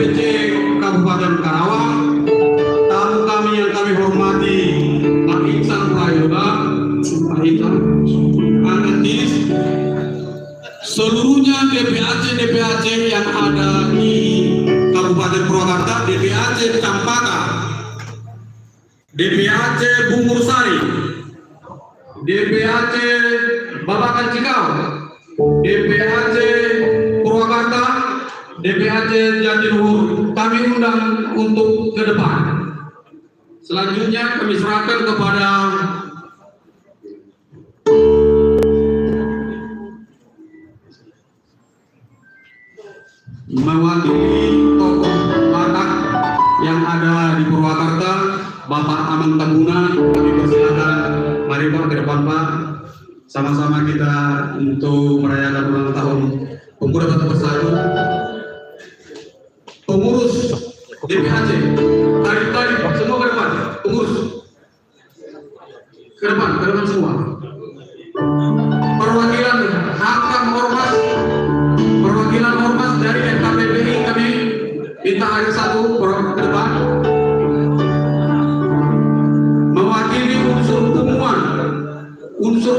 DPC Kabupaten Karawang, tamu kami yang kami hormati, Pak Iksan Prayoga, Pak Iksan, Angetis, seluruhnya DPAC yang ada di Kabupaten Purwakarta, DPAC Campaka, DPAC Bungursari, DPAC Babakan Cikau, DPAC Purwakarta, DPAC Jatiluhur, kami undang untuk ke depan. Selanjutnya kami serahkan kepada mewakili tokoh batak yang ada di Purwakarta, Bapak Aman Tambunan. Kami persilakan, mari Pak ke depan Pak. Sama-sama kita untuk merayakan ulang tahun Pemuda Batak Bersatu. Pengurus DPAC, tarik semua ke depan. Pengurus ke depan semua. Perwakilan Hakam Ormas, perwakilan Ormas dari NKPBI kami minta hari satu ke depan. Mewakili unsur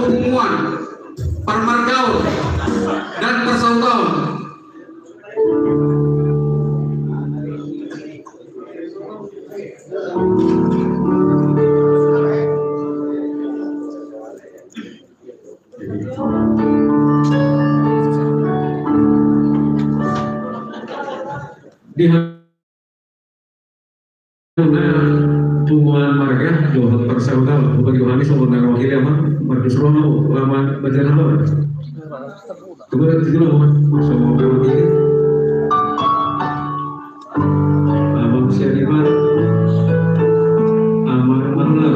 Pumuan, Permargaul dan Persaudaun. Di Pumuan Marga, Johan Persaudaun, Bapak Yohanes, Sempurna Wakil Aman, Markus Rono, Aman Bajan Aman. Kemudian itu Aman, semua wakil. Aman Syariman, Aman Manla,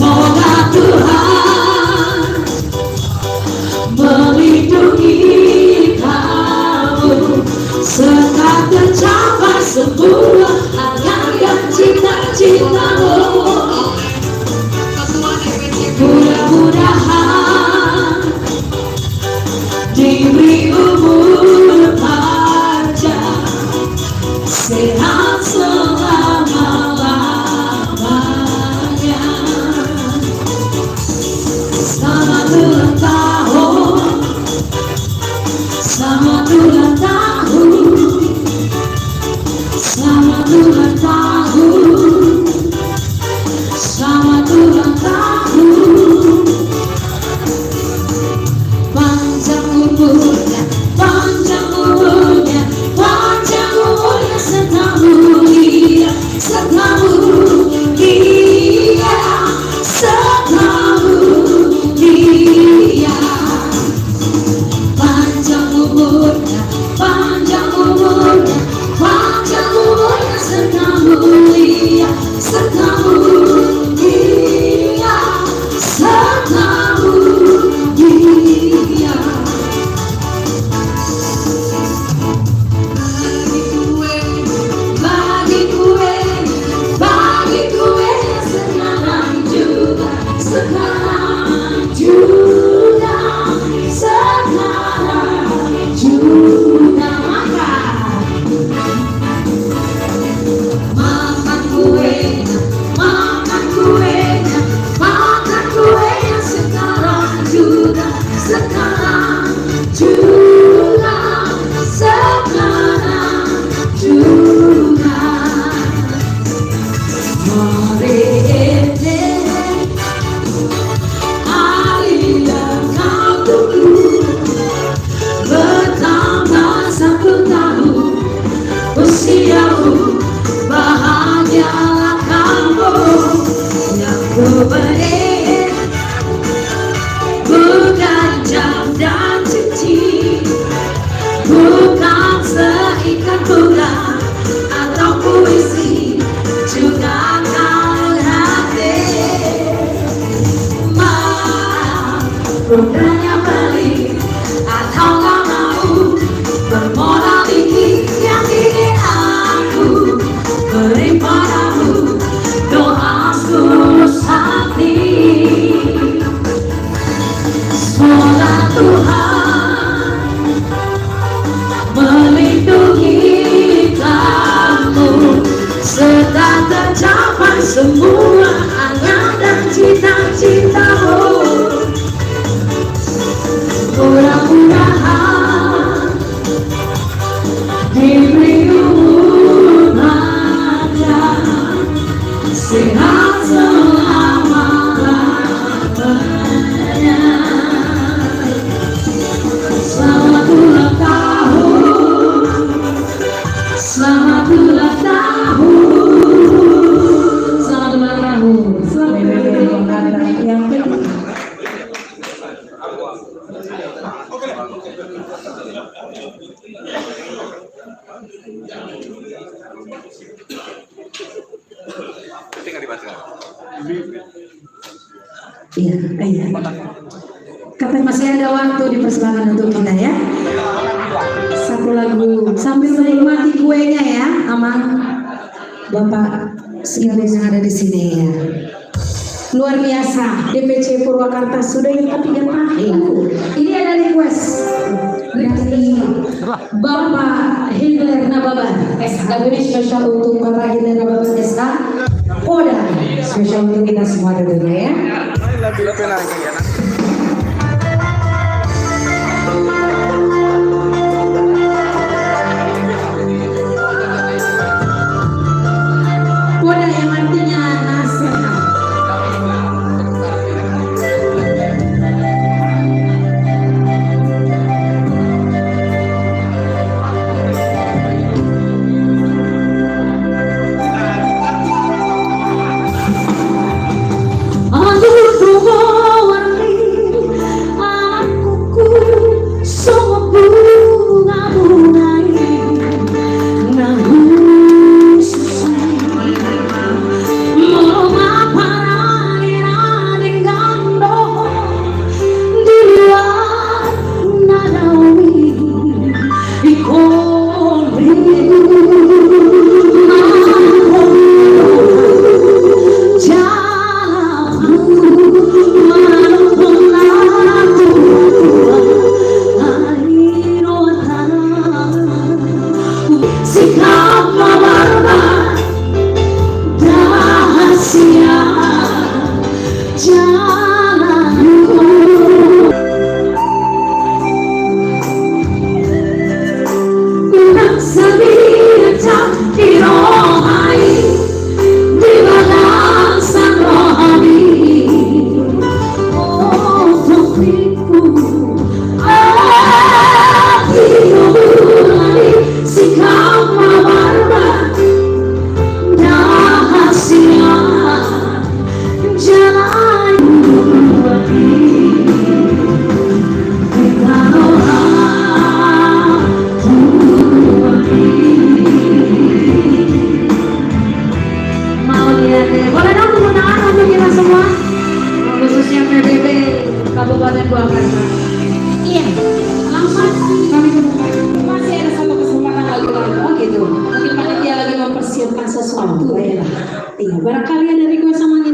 Semoga Tuhan ulang tahun, selamat ulang tahun. Panjang umurnya, panjang umurnya, panjang umurnya, serta mulia, serta mulia, serta mulia. Panjang umurnya, panjang umurnya, panjang umurnya, serta mulia, serta mulia, serta mulia. Bagi kue, bagi kue sekarang juga, sekarang juga, sekarang juga. Makan kuenya, makan kuenya, makan kuenya sekarang juga, sekarang juga, sekarang juga. Mari hari yang kau tunggu, bertambah 1 tahun usiamu, bahagialah kamu yang kuberi, bukan jam dan cincin, bukan seikat bunga atau puisi, juga kau hati. Rupanya beli atau gak mau bermodal ini yang ingin aku beri padamu, doa tulus hati. Semoga Tuhan melindungi kamu, serta tercapai semua angan dan cita-citamu. Mudah-mudahan diberi umur panjang, sehat selama-lamanya. Selamat ulang tahun, selamat ulang tahun, selamat ulang tahun, selamat ulang tahun yang kedua. Iya, iya. Kata masih ada waktu dipersembahkan untuk kita ya. Satu lagu sambil menikmati kuenya ya, aman Bapak sekalian yang ada di sini ya. Luar biasa, DPC Purwakarta sudah yang ketiga tahun. Ini ada request dari Bapak Hitler Nababan SK. Ini spesial untuk Bapak Hitler Nababan SK. Poda spesial untuk kita semua tentunya ya. Poda yang artinya nasihat. dibawakan Pak. Iya, langsung Kami masih ada satu kesempatan lagi Pak. oh gitu. Mungkin panitia lagi mempersiapkan sesuatu. Baiklah. Iya, barangkali ada request sama